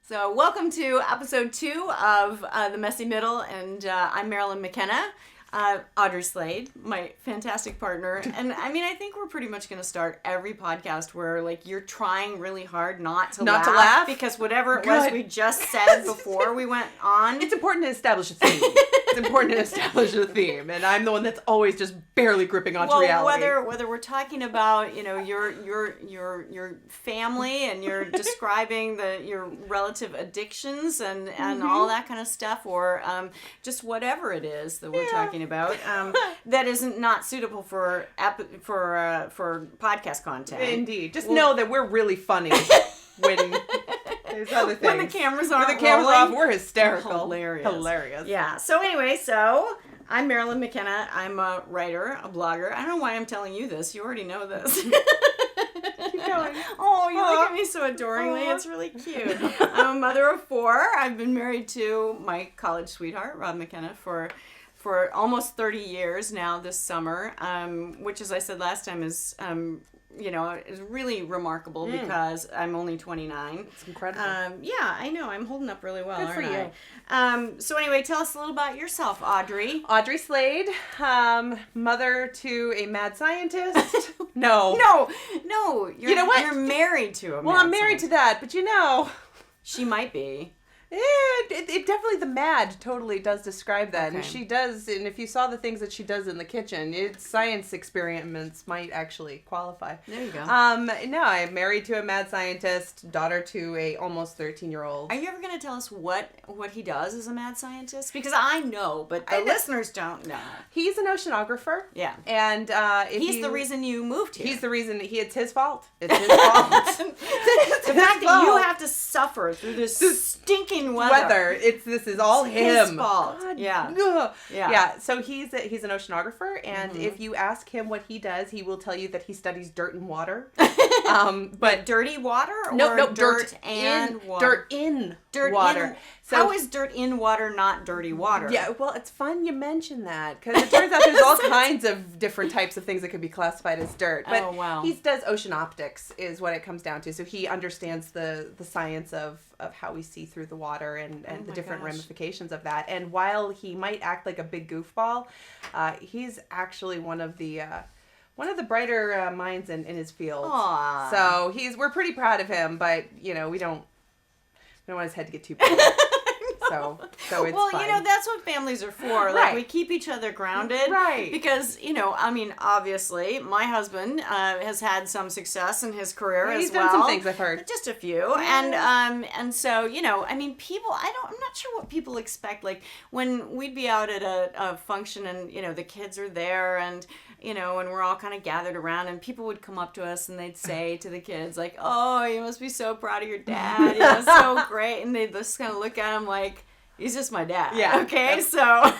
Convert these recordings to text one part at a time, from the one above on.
So welcome to episode 2 of The Messy Middle, and I'm Marilyn McKenna. Audrey Slade, my fantastic partner. And I mean, I think we're pretty much going to start every podcast where like you're trying really hard not to laugh because whatever it was we just said before we went on. It's important to establish a theme. And I'm the one that's always just barely gripping onto reality. Whether we're talking about, you know, your family and you're describing your relative addictions and all that kind of stuff, or just whatever it is that we're talking about that isn't not suitable for podcast content. Indeed. Just know that we're really funny when there's other things. When the cameras aren't When the cameras rolling, off, we're hysterical. Hilarious. Yeah. So anyway, I'm Marilyn McKenna. I'm a writer, a blogger. I don't know why I'm telling you this. You already know this. Keep going. Oh, you look at me so adoringly. It's really cute. I'm a mother of 4. I've been married to my college sweetheart, Rob McKenna, for almost 30 years now this summer, which, as I said last time, is really remarkable because I'm only 29. It's incredible. Yeah, I know. I'm holding up really well, Good for you. So anyway, tell us a little about yourself, Audrey. Audrey Slade, mother to a mad scientist. No. You know what? You're married to a mad I'm married to that, but she might be. It definitely, the mad totally does describe that. Okay. And she does, and if you saw the things that she does in the kitchen, science experiments might actually qualify. There you go. No, I'm married to a mad scientist, daughter to a almost 13-year-old. Are you ever going to tell us what he does as a mad scientist? Because I know, but the listeners don't know. He's an oceanographer. Yeah. And he's the reason you moved here. He's the reason, it's his fault. It's his fault. The fact that you have to suffer through this stinking weather. This is all his fault. God. Yeah. So he's an oceanographer, and if you ask him what he does, he will tell you that he studies dirt and water. But dirty water, or no, dirt and water. Dirt in water. So, how is dirt in water not dirty water? Yeah, well, it's fun you mention that, because it turns out there's all kinds of different types of things that could be classified as dirt. But he does ocean optics is what it comes down to. So he understands the science of how we see through the water and the different ramifications of that. And while he might act like a big goofball, he's actually one of the brighter minds in his field. Aww. So we're pretty proud of him, but we don't want his head to get too big. So it's fine. That's what families are for. Like, we keep each other grounded. Right. Because, obviously, my husband has had some success in his career as well. He's done some things, I've heard. Just a few. Yeah. And so, people, I'm not sure what people expect. Like, when we'd be out at a function and, the kids are there and, and we're all kind of gathered around, and people would come up to us and they'd say to the kids, like, oh, you must be so proud of your dad. So great. And they'd just kind of look at him like, he's just my dad. Yeah. Okay, so...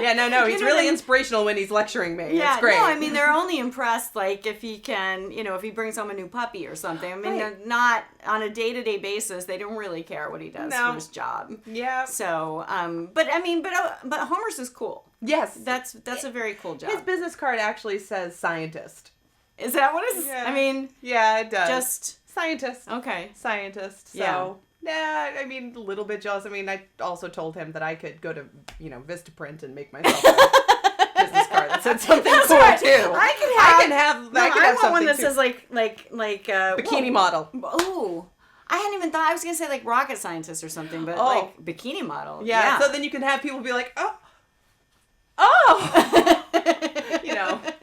No, he's really inspirational when he's lecturing me. Yeah, it's great. No, they're only impressed, like, if he can, if he brings home a new puppy or something. They're not, on a day-to-day basis, they don't really care what he does for his job. Yeah. So, but Homer's is cool. Yes. That's a very cool job. His business card actually says scientist. Is that what it's... Yeah. Yeah, it does. Just... Scientist. Okay. Scientist. So... Yeah, a little bit jealous. I also told him that I could go to, Vistaprint and make myself a business card that said something cool too. I can have something one that too. says like bikini model. Ooh. I hadn't even thought, I was going to say like rocket scientist or something, but like bikini model. Yeah, so then you can have people be like, oh.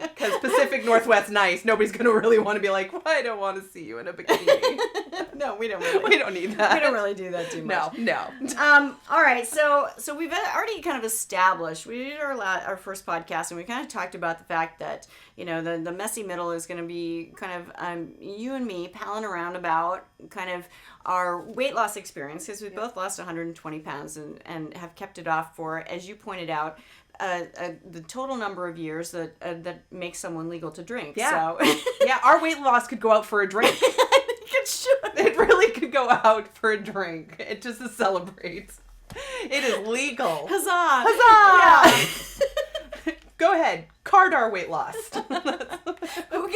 Because Pacific Northwest nice. Nobody's going to really want to be like, well, I don't want to see you in a bikini. No, we don't really. We don't need that. We don't really do that too much. No. All right, so we've already kind of established, we did our first podcast, and we kind of talked about the fact that, the messy middle is going to be kind of you and me palling around about kind of our weight loss experience, because we both lost 120 pounds and have kept it off for, as you pointed out, the total number of years that makes someone legal to drink. Yeah. So. Yeah, our weight loss could go out for a drink. I think it should. It really could go out for a drink. It just to celebrate. It is legal. Huzzah! Huzzah! Yeah. Go ahead. Card our weight loss. Who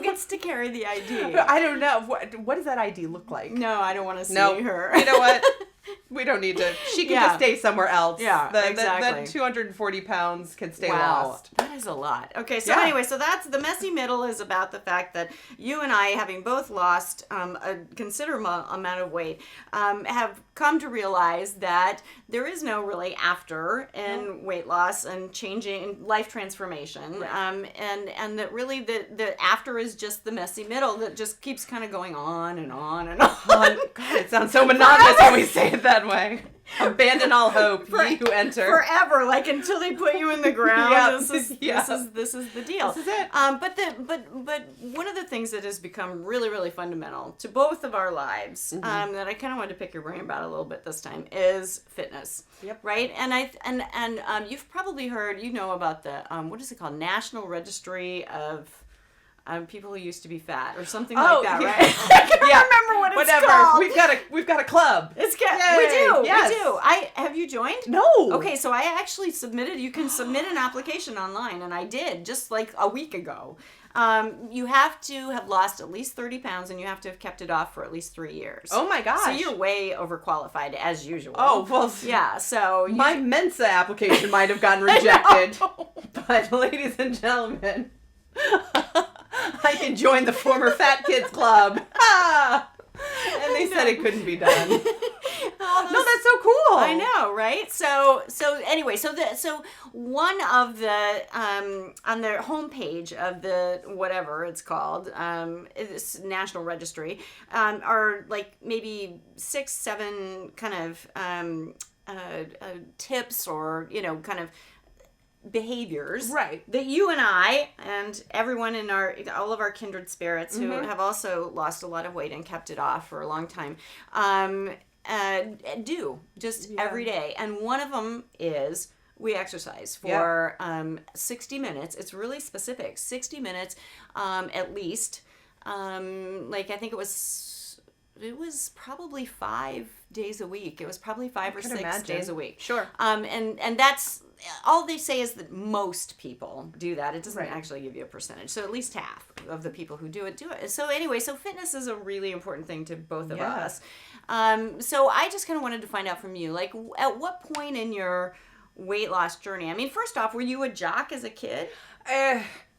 gets to carry the ID? I don't know. What does that ID look like? No, I don't want to see her. You know what? We don't need to. She can just stay somewhere else. Yeah, exactly. The 240 pounds can stay lost. That is a lot. Okay, so anyway, so that's the messy middle is about the fact that you and I, having both lost a considerable amount of weight, have come to realize that there is no really after in weight loss and changing life transformation, and that really the after is just the messy middle that just keeps kind of going on and on and on. God, it sounds so monotonous when we say it that way. Abandon all hope, ye who enter. Forever, like until they put you in the ground. This is the deal. This is it. But one of the things that has become really, really fundamental to both of our lives, that I kind of wanted to pick your brain about a little bit this time, is fitness. Yep. Right. And you've probably heard, about the what is it called, National Registry of people who used to be fat or something like that, right? I can't remember what it's called. We've got a club. We do. Have you joined? No. Okay, so I actually submitted. You can submit an application online, and I did just like a week ago. You have to have lost at least 30 pounds, and you have to have kept it off for at least 3 years. Oh my gosh! So you're way overqualified as usual. Oh well. Yeah. So my Mensa application might have gotten rejected, but ladies and gentlemen. I can join the former fat kids club. And they said it couldn't be done. No, that's so cool. I know, right? So anyway, so one of the on their homepage of the whatever it's called, this National Registry, are like maybe 6-7 kind of tips or kind of behaviors that you and I and everyone in all of our kindred spirits who have also lost a lot of weight and kept it off for a long time do just every day. And one of them is we exercise for 60 minutes. It's really specific. 60 minutes at least. Like I think it was probably 5 days a week. It was probably 5 or 6 days a week. Sure. And that's all they say is that most people do that. It doesn't actually give you a percentage. So at least half of the people who do it. So anyway, so fitness is a really important thing to both of us. So I just kind of wanted to find out from you, like at what point in your weight loss journey? I mean, first off, were you a jock as a kid?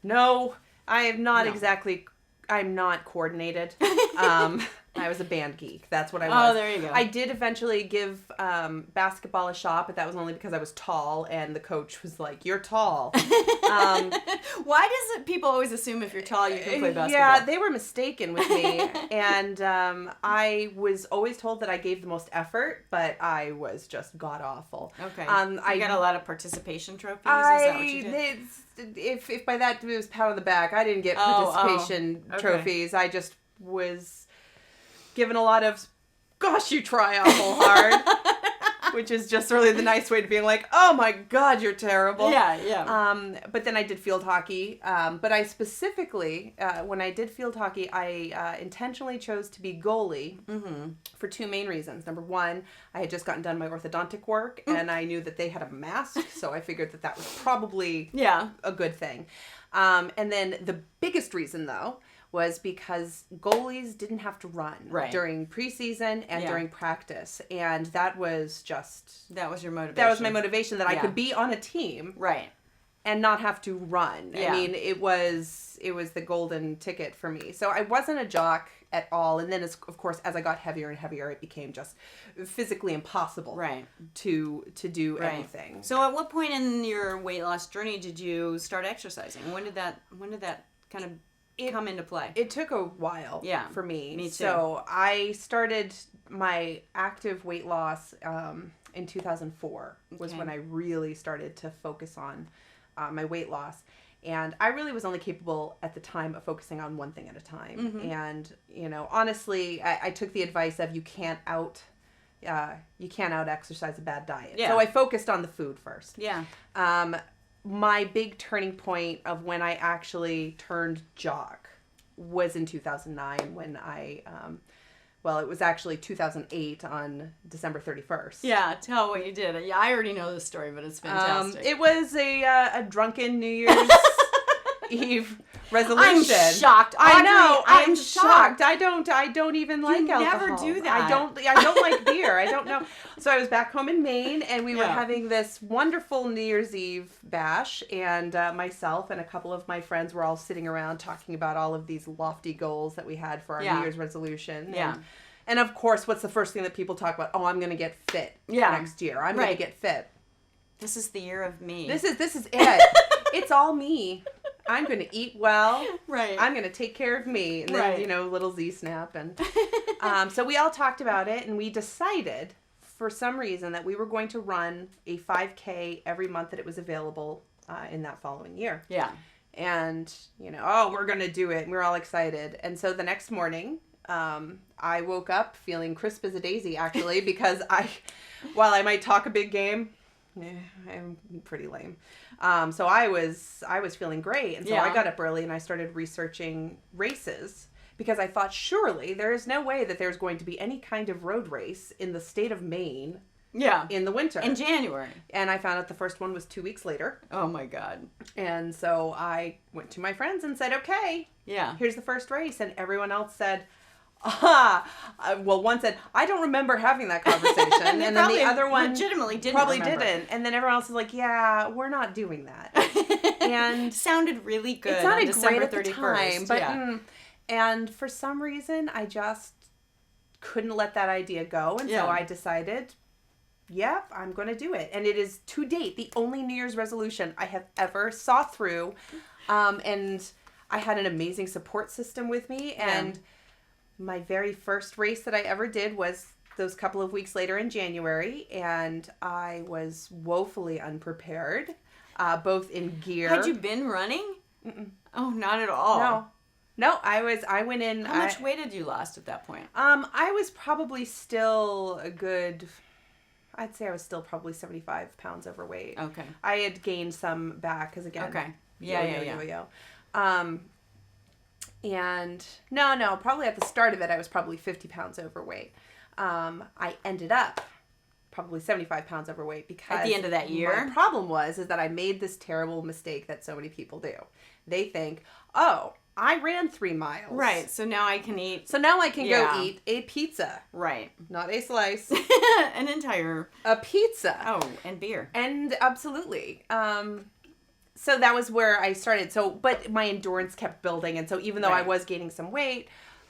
No, I am not exactly. I'm not coordinated. I was a band geek. That's what I was. Oh, there you go. I did eventually give basketball a shot, but that was only because I was tall, and the coach was like, "You're tall." Why does it people always assume if you're tall you can play basketball? Yeah, they were mistaken with me, and I was always told that I gave the most effort, but I was just god awful. Okay. I got a lot of participation trophies. Is that what you did? If by that it was pat on the back, I didn't get participation trophies. I just was given a lot of, gosh, you try awful hard, which is just really the nice way to being like, oh my God, you're terrible. Yeah. But then I did field hockey. But I specifically, when I did field hockey, I intentionally chose to be goalie for 2 main reasons. Number one, I had just gotten done my orthodontic work, and I knew that they had a mask, so I figured that was probably a good thing. And then the biggest reason, though, was because goalies didn't have to run during preseason and during practice. And that was your motivation. That was my motivation, that I could be on a team. Right. And not have to run. Yeah. I mean, it was the golden ticket for me. So I wasn't a jock at all. And then, of course, as I got heavier and heavier, it became just physically impossible to do anything. So at what point in your weight loss journey did you start exercising? When did that kind of come into play? It took a while for me. Me too. So I started my active weight loss in 2004 was when I really started to focus on my weight loss. And I really was only capable at the time of focusing on one thing at a time. And, honestly, I took the advice of you can't out exercise a bad diet. Yeah. So I focused on the food first. Yeah. My big turning point of when I actually turned jock was in 2009 when it was actually 2008 on December 31st. Yeah, tell what you did. Yeah, I already know this story, but it's fantastic. It was a drunken New Year's Eve resolution. I'm shocked. I know. I'm shocked. I don't even like alcohol. You never do that. I don't like beer. I don't know. So I was back home in Maine, and we were having this wonderful New Year's Eve bash, and myself and a couple of my friends were all sitting around talking about all of these lofty goals that we had for our New Year's resolution. Yeah. And of course, what's the first thing that people talk about? Oh, I'm going to get fit next year. I'm going to get fit. This is the year of me. This is it. It's all me. I'm going to eat well. Right. I'm going to take care of me. And then, little Z snap. And so we all talked about it, and we decided for some reason that we were going to run a 5K every month that it was available in that following year. Yeah. And, we're going to do it. And we were all excited. And so the next morning, I woke up feeling crisp as a daisy, actually, because while I might talk a big game, I'm pretty lame. So I was feeling great. And so I got up early and I started researching races because I thought, surely there is no way that there's going to be any kind of road race in the state of Maine in the winter. In January. And I found out the first one was 2 weeks later. Oh my God. And so I went to my friends and said, okay, here's the first race. And everyone else said, well, one said, I don't remember having that conversation. And then the other one legitimately didn't probably remember. didn't. And then everyone else was like, yeah, we're not doing that. And sounded really good. It sounded on December great at the 31st. time. But, and for some reason, I just couldn't let that idea go. And so I decided, I'm going to do it. And it is, to date, the only New Year's resolution I have ever saw through. And I had an amazing support system with me. And my very first race that I ever did was those couple of weeks later in January, and I was woefully unprepared, both in gear. Had you been running? Mm-mm. Oh, not at all. No, I went in. How much weight had you lost at that point? I was probably still I'd say I was still probably 75 pounds overweight. Okay. I had gained some back, because again. Okay. Yeah. And no, probably at the start of it, I was probably 50 pounds overweight. I ended up probably 75 pounds overweight because... At the end of that year? My problem is that I made this terrible mistake that so many people do. They think, oh, I ran 3 miles. Right, so now I can eat... So now I can go eat a pizza. Right. Not a slice. An entire... A pizza. Oh, and beer. And absolutely. So that was where I started. But my endurance kept building. And so even though I was gaining some weight,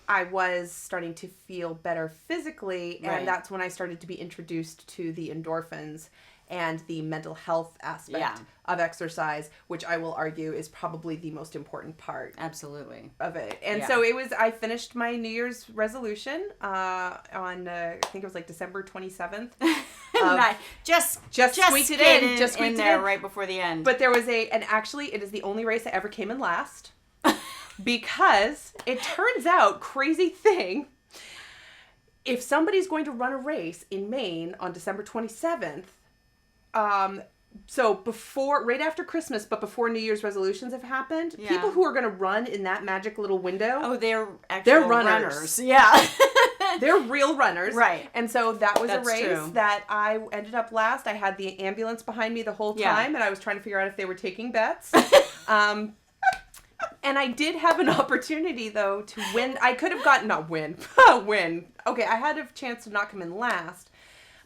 I was starting to feel better physically. And that's when I started to be introduced to the endorphins and the mental health aspect of exercise, which I will argue is probably the most important part. Absolutely. Of it. And so I finished my New Year's resolution on, I think it was like December 27th. Just squeaked it in. Just squeaked it in right before the end. But there was and actually it is the only race I ever came in last. Because it turns out, crazy thing, if somebody's going to run a race in Maine on December 27th, so right after Christmas, but before New Year's resolutions have happened, people who are going to run in that magic little window. They're runners. Yeah. They're real runners. Right. And so that was a race that I ended up last. I had the ambulance behind me the whole time, and I was trying to figure out if they were taking bets. And I did have an opportunity, though, to win. I could have win. Okay, I had a chance to not come in last.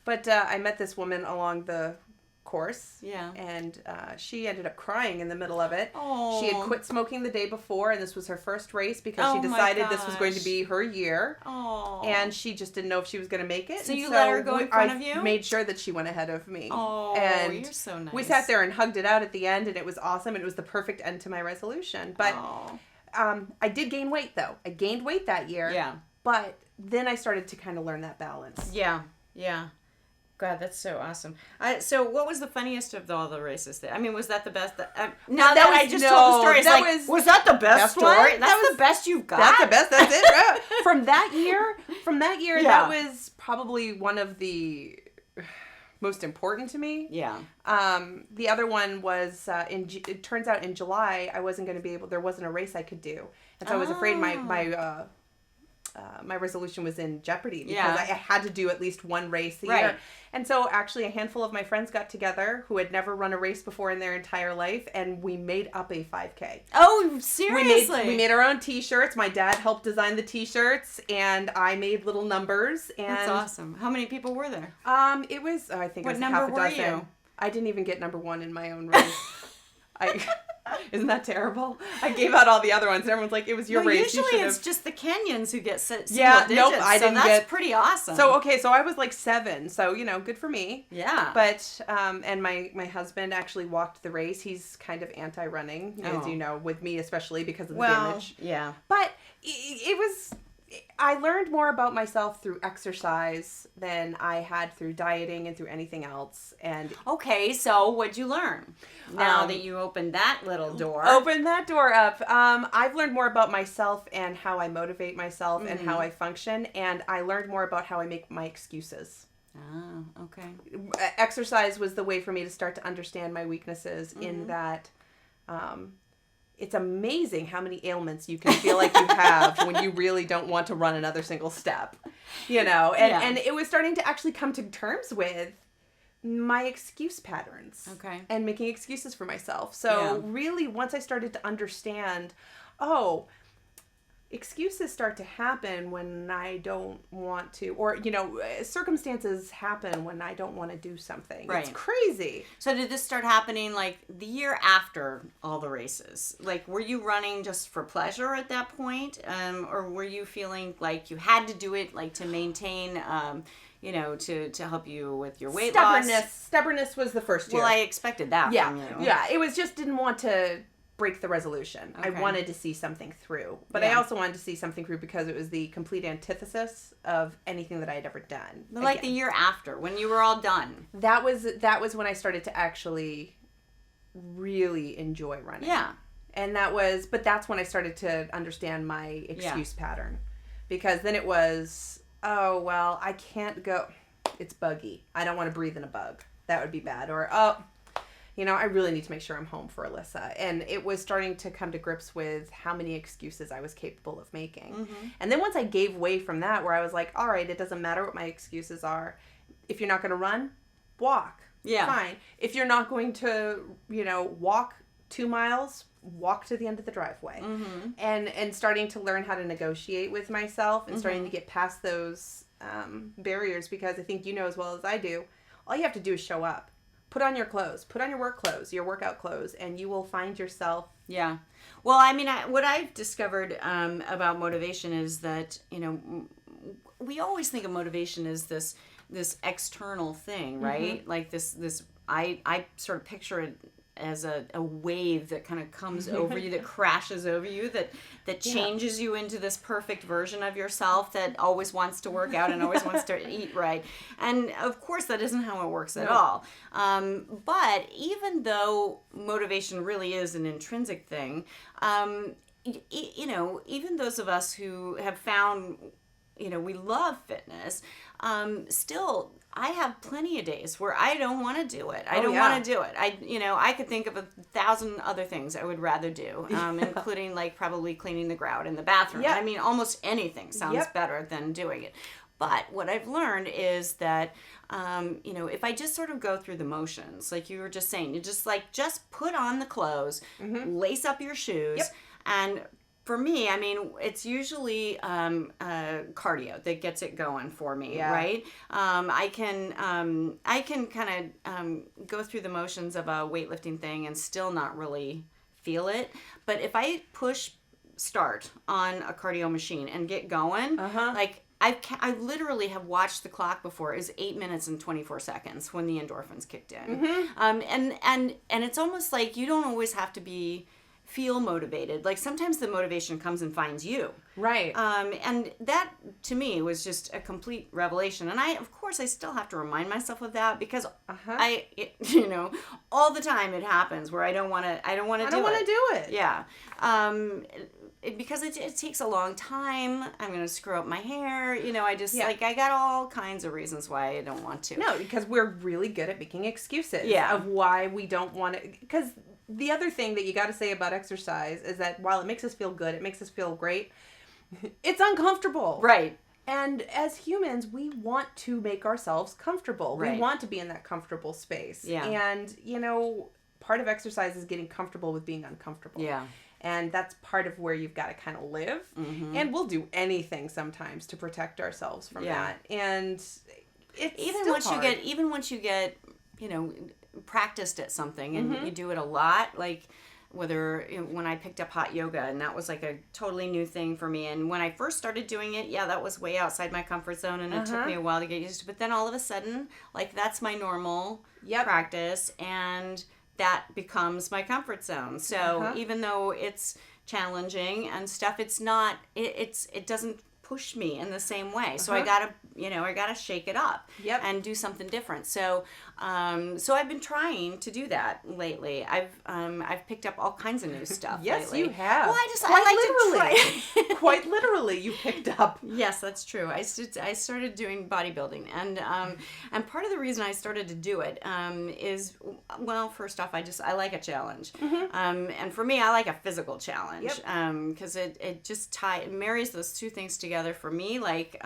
But I met this woman along the course. Yeah. And she ended up crying in the middle of it. Oh. She had quit smoking the day before, and this was her first race because she decided this was going to be her year. Oh. And she just didn't know if she was going to make it. So you let her go in front of you? I made sure that she went ahead of me. Oh, and you're so nice. We sat there and hugged it out at the end, and it was awesome. It was the perfect end to my resolution. But I did gain weight, though. I gained weight that year. Yeah. But then I started to kind of learn that balance. Yeah. Yeah. God, that's so awesome. So what was the funniest of all the races? Was that the best? Now that I just told the story, was that the best story? That's the best you've got? That's the best. That's it. From that year, that was probably one of the most important to me. Yeah. The other one was, it turns out in July, I wasn't going to be able, there wasn't a race I could do. And so I was afraid my resolution was in jeopardy because I had to do at least one race a year. And so actually a handful of my friends got together who had never run a race before in their entire life, and we made up a 5K. Oh, seriously? We made our own t-shirts. My dad helped design the t-shirts, and I made little numbers. And that's awesome. How many people were there? It was, I think what it was number half a were dozen. You? I didn't even get number one in my own race. Isn't that terrible? I gave out all the other ones, and everyone's like, "It was your race." Usually, it's just the Kenyans who get single digits. I didn't that's get. Pretty awesome. So I was like 7. So good for me. Yeah. But and my husband actually walked the race. He's kind of anti-running, as you know, with me especially because of the damage. Yeah. But it was. I learned more about myself through exercise than I had through dieting and through anything else. And okay, so what'd you learn now that you opened that little door? Open that door up. I've learned more about myself and how I motivate myself and how I function. And I learned more about how I make my excuses. Oh, okay. Exercise was the way for me to start to understand my weaknesses in that it's amazing how many ailments you can feel like you have when you really don't want to run another single step, and it was starting to actually come to terms with my excuse patterns and making excuses for myself. So really, once I started to understand, excuses start to happen when I don't want to, or, circumstances happen when I don't want to do something. Right. It's crazy. So did this start happening like the year after all the races? Like, were you running just for pleasure at that point? Or were you feeling like you had to do it, like to maintain, to help you with your weight loss? Stubbornness was the first year. Well, I expected that from you. Yeah, it was just didn't want to break the resolution. Okay. I wanted to see something through. But I also wanted to see something through because it was the complete antithesis of anything that I had ever done. Like the year after, when you were all done. That was when I started to actually really enjoy running. Yeah. And that's when I started to understand my excuse pattern. Because then it was, I can't go. It's buggy. I don't want to breathe in a bug. That would be bad. Or, I really need to make sure I'm home for Alyssa. And it was starting to come to grips with how many excuses I was capable of making. Mm-hmm. And then once I gave way from that, where I was like, all right, it doesn't matter what my excuses are. If you're not going to run, walk. Yeah. Fine. If you're not going to, walk 2 miles, walk to the end of the driveway. Mm-hmm. And starting to learn how to negotiate with myself and starting to get past those barriers, because I think as well as I do, all you have to do is show up. Put on your clothes. Put on your work clothes, your workout clothes, and you will find yourself. Yeah. Well, I mean, what I've discovered about motivation is that, we always think of motivation as this external thing, right? Mm-hmm. Like this. I sort of picture it as a wave that kind of comes over you, that crashes over you, that changes you into this perfect version of yourself that always wants to work out and always wants to eat right. And of course that isn't how it works at all. But even though motivation really is an intrinsic thing, even those of us who have found, we love fitness, still, I have plenty of days where I don't want to do it. I don't want to do it. I could think of 1,000 other things I would rather do, including like probably cleaning the grout in the bathroom. Yep. I mean, almost anything sounds better than doing it. But what I've learned is that, if I just sort of go through the motions, like you were just saying, you just put on the clothes, lace up your shoes, and for me, I mean, it's usually cardio that gets it going for me, right? I can kind of go through the motions of a weightlifting thing and still not really feel it. But if I push start on a cardio machine and get going, like I literally have watched the clock before. It was 8 minutes and 24 seconds when the endorphins kicked in. And it's almost like you don't always have to feel motivated. Like sometimes the motivation comes and finds you. Right. And that to me was just a complete revelation. And I still have to remind myself of that because all the time it happens where I don't want to do it. Yeah. Because it takes a long time. I'm going to screw up my hair. I got all kinds of reasons why I don't want to. No, because we're really good at making excuses of why we don't want to. Because the other thing that you got to say about exercise is that while it makes us feel good, it makes us feel great, It's uncomfortable. Right. And as humans, we want to make ourselves comfortable. Right. We want to be in that comfortable space. Yeah. And, part of exercise is getting comfortable with being uncomfortable. Yeah. And that's part of where you've got to kind of live. Mm-hmm. And we'll do anything sometimes to protect ourselves from that. And it's even once you get, practiced at something and mm-hmm. you do it a lot, like whether when I picked up hot yoga, and that was like a totally new thing for me. And when I first started doing it, that was way outside my comfort zone, and it took me a while to get used to. But then all of a sudden, like that's my normal practice, and that becomes my comfort zone. So even though it's challenging and stuff, it's not. It doesn't push me in the same way. So I gotta shake it up and do something different. So I've been trying to do that lately. I've picked up all kinds of new stuff. Yes, lately. you have. Well, I like to try. Quite literally, you picked up. Yes, that's true. I started doing bodybuilding, and part of the reason I started to do it is, well, first off, I like a challenge, and for me, I like a physical challenge, because it just marries those two things together for me, like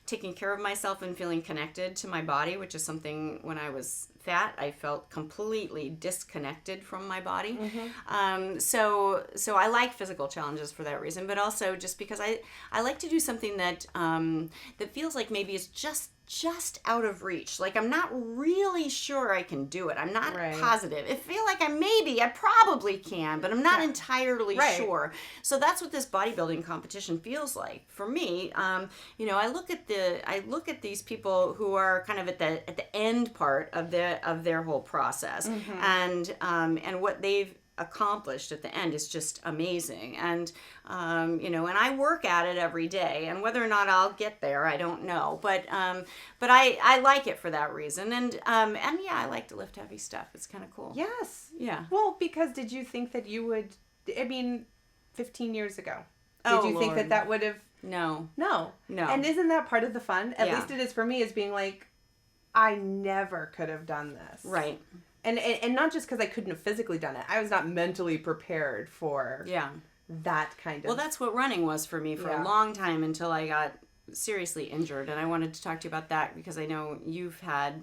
taking care of myself and feeling connected to my body, which is something when I was fat, I felt completely disconnected from my body. So I like physical challenges for that reason, but also just because I like to do something that that feels like maybe it's just out of reach. Like I'm not really sure I can do it. I'm not positive. I feel like I probably can, but I'm not entirely sure. So that's what this bodybuilding competition feels like for me. I look at these people who are kind of at the end part of their whole process, and what they've accomplished at the end is just amazing. And and I work at it every day, and whether or not I'll get there, I don't know, but I like it for that reason. And I like to lift heavy stuff. It's kind of cool. Yes. Yeah. Well, because did you think that you would, 15 years ago, did you think that would have? No. And isn't that part of the fun? At least it is for me, is being like, I never could have done this. Right. And not just because I couldn't have physically done it. I was not mentally prepared for that kind of... Well, that's what running was for me for a long time, until I got seriously injured. And I wanted to talk to you about that because I know you've had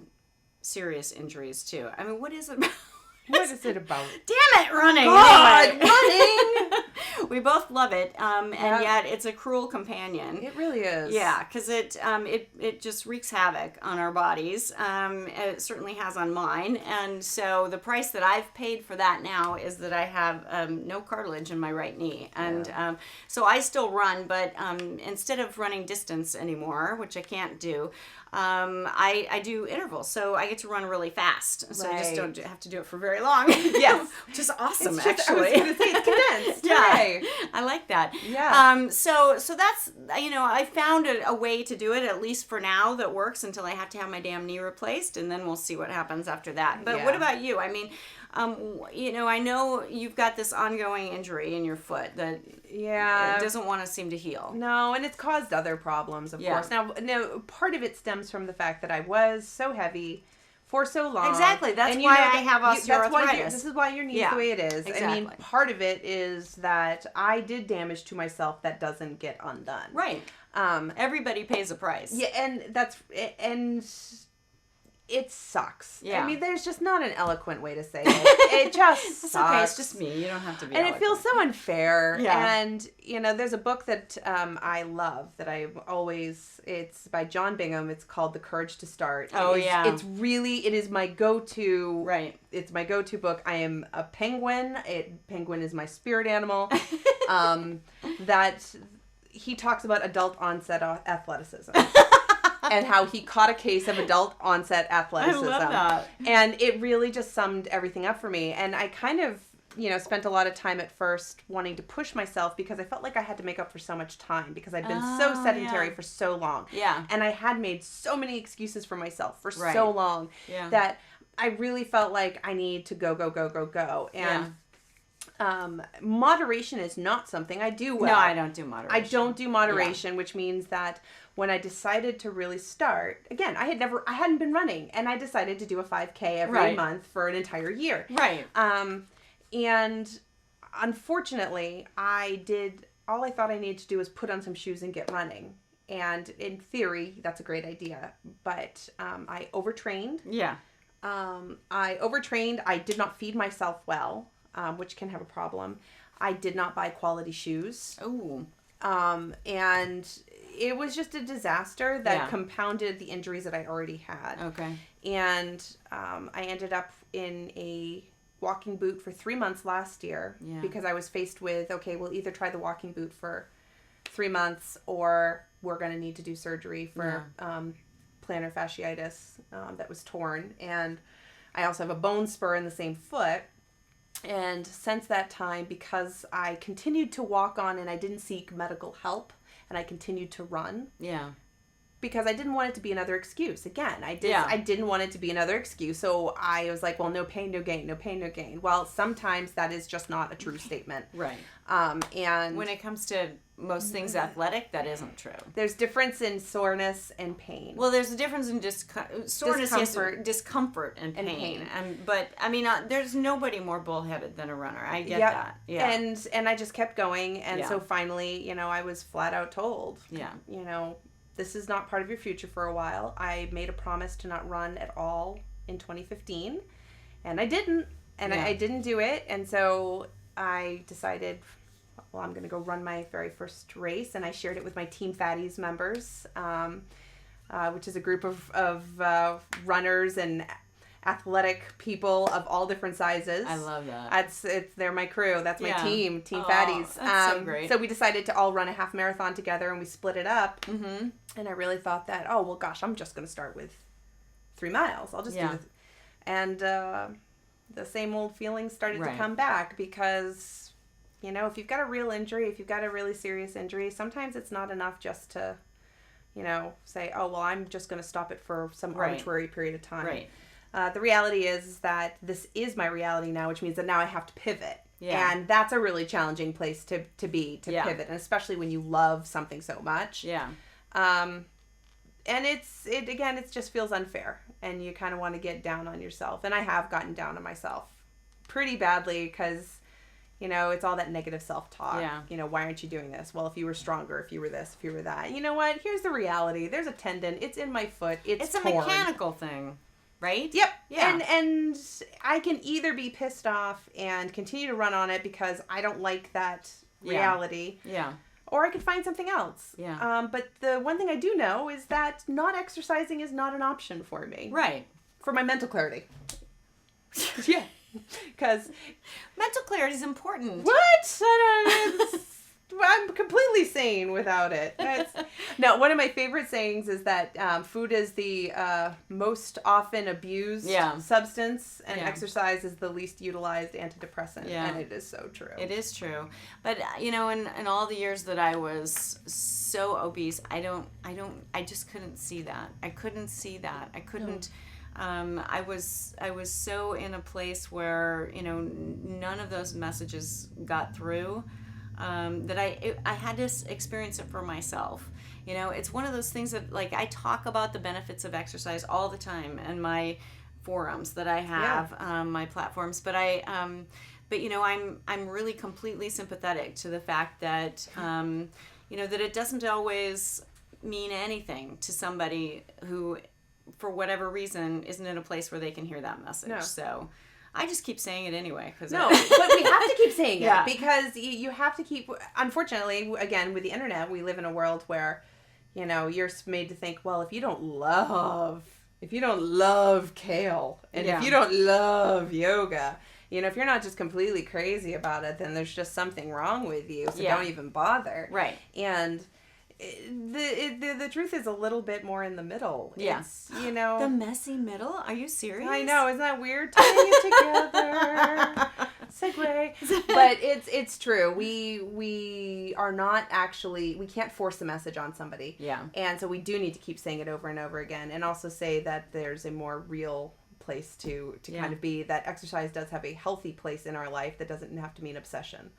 serious injuries too. I mean, what is it about? What is it about? Damn it, running! God, anyway. Running! We both love it, and yet it's a cruel companion. It really is. Yeah, because it just wreaks havoc on our bodies. It certainly has on mine, and so the price that I've paid for that now is that I have no cartilage in my right knee, and so I still run, but instead of running distance anymore, which I can't do, I do intervals, so I get to run really fast. So I just don't have to do it for very long. Yes, which is awesome. Actually, I was going to say it's condensed. Yeah, I like that. Yeah. So that's I found a way to do it, at least for now, that works until I have to have my damn knee replaced, and then we'll see what happens after that. But what about you? I mean, I know you've got this ongoing injury in your foot that it doesn't want to seem to heal. No, and it's caused other problems, of course. Now, part of it stems from the fact that I was so heavy for so long. Exactly. That's why I have osteoarthritis. This is why your knee's the way it is. Exactly. I mean, part of it is that I did damage to myself that doesn't get undone. Right. Everybody pays a price. Yeah, and it sucks. Yeah. I mean, there's just not an eloquent way to say it. It just sucks. Okay, it's just me. You don't have to be eloquent. It feels so unfair. Yeah. And, there's a book that I love that it's by John Bingham. It's called The Courage to Start. It is my go-to. Right. It's my go-to book. I am a penguin. Penguin is my spirit animal. That he talks about adult onset athleticism. And how he caught a case of adult onset athleticism. I love that. And it really just summed everything up for me. And I kind of, spent a lot of time at first wanting to push myself because I felt like I had to make up for so much time because I'd been so sedentary for so long. Yeah. And I had made so many excuses for myself for so long that I really felt like I need to go. And moderation is not something I do well. No, I don't do moderation. I don't do moderation, which means that when I decided to really start, again, I hadn't been running, and I decided to do a 5K every month for an entire year. Right. And unfortunately, I did all I thought I needed to do was put on some shoes and get running. And in theory, that's a great idea. But I overtrained. Yeah. I overtrained. I did not feed myself well, which can have a problem. I did not buy quality shoes. Oh. And it was just a disaster that compounded the injuries that I already had. Okay. And I ended up in a walking boot for 3 months last year because I was faced with, okay, we'll either try the walking boot for 3 months or we're going to need to do surgery for plantar fasciitis that was torn. And I also have a bone spur in the same foot. And since that time, because I continued to walk on and I didn't seek medical help and I continued to run. Yeah. Because I didn't want it to be another excuse. Again, I didn't want it to be another excuse. So I was like, well, no pain, no gain, no pain, no gain. Well, sometimes that is just not a true statement. Right. And when it comes to most things athletic, that isn't true. There's difference in soreness and pain. Well, there's a difference in soreness, discomfort and pain. But I mean, there's nobody more bullheaded than a runner. I get that. Yeah. And I just kept going, and so finally, I was flat out told. Yeah. This is not part of your future for a while. I made a promise to not run at all in 2015, and I didn't. And I didn't do it, and so I decided, well, I'm going to go run my very first race, and I shared it with my Team Fatties members, which is a group of runners and athletic people of all different sizes. I love that. They're my crew. That's my team Fatties. That's so great. So we decided to all run a half marathon together, and we split it up. Mm-hmm. And I really thought that, oh, well, gosh, I'm just going to start with 3 miles. I'll just do this. And the same old feelings started to come back because, if you've got a real injury, if you've got a really serious injury, sometimes it's not enough just to, say, oh, well, I'm just going to stop it for some arbitrary period of time. Right. The reality is that this is my reality now, which means that now I have to pivot. Yeah. And that's a really challenging place to pivot, and especially when you love something so much. Yeah. And it just feels unfair, and you kind of want to get down on yourself. And I have gotten down on myself pretty badly because, it's all that negative self-talk. Yeah. Why aren't you doing this? Well, if you were stronger, if you were this, if you were that. You know what? Here's the reality. There's a tendon. It's in my foot. It's torn. A mechanical thing, right? Yep. Yeah. And I can either be pissed off and continue to run on it because I don't like that reality. Yeah. Or I could find something else. Yeah. But the one thing I do know is that not exercising is not an option for me. Right. For my mental clarity. Yeah. Because mental clarity is important. What? I'm completely sane without it. No, one of my favorite sayings is that food is the most often abused substance, and exercise is the least utilized antidepressant. Yeah. And it is so true. It is true. But in all the years that I was so obese, I just couldn't see that. I couldn't see that. I couldn't. I was so in a place where none of those messages got through. That I had to experience it for myself. It's one of those things that, like, I talk about the benefits of exercise all the time in my forums that I have, my platforms. But I'm really completely sympathetic to the fact that, that it doesn't always mean anything to somebody who, for whatever reason, isn't in a place where they can hear that message. No. So I just keep saying it anyway. But we have to keep saying it because you have to keep, unfortunately, again, with the internet, we live in a world where, you're made to think, well, if you don't love kale and if you don't love yoga, if you're not just completely crazy about it, then there's just something wrong with you. So don't even bother. Right. And the truth is a little bit more in the middle. Yeah. It's, the messy middle? Are you serious? I know. Isn't that weird? Tying it together. Segue. But it's true. We are not actually, we can't force the message on somebody. Yeah. And so we do need to keep saying it over and over again, and also say that there's a more real place to kind of be, that exercise does have a healthy place in our life that doesn't have to mean obsession.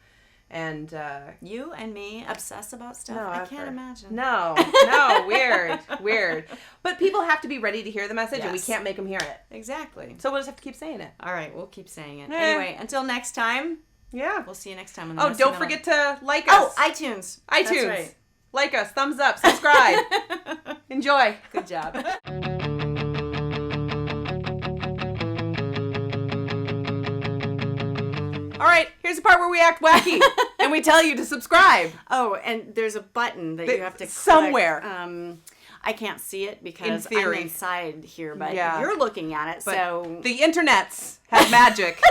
And you and me obsess about stuff. No, I can't imagine. No, weird. But people have to be ready to hear the message, and we can't make them hear it. Exactly. So we'll just have to keep saying it. All right, we'll keep saying it. Anyway, until next time. Yeah. We'll see you next time on the don't forget to like us. iTunes. iTunes. That's right. Like us. Thumbs up. Subscribe. Enjoy. Good job. All right, here's the part where we act wacky and we tell you to subscribe. Oh, and there's a button that you have to click. Somewhere. I can't see it because I'm inside here, but you're looking at it, but so... The internets have magic,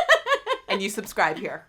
and you subscribe here.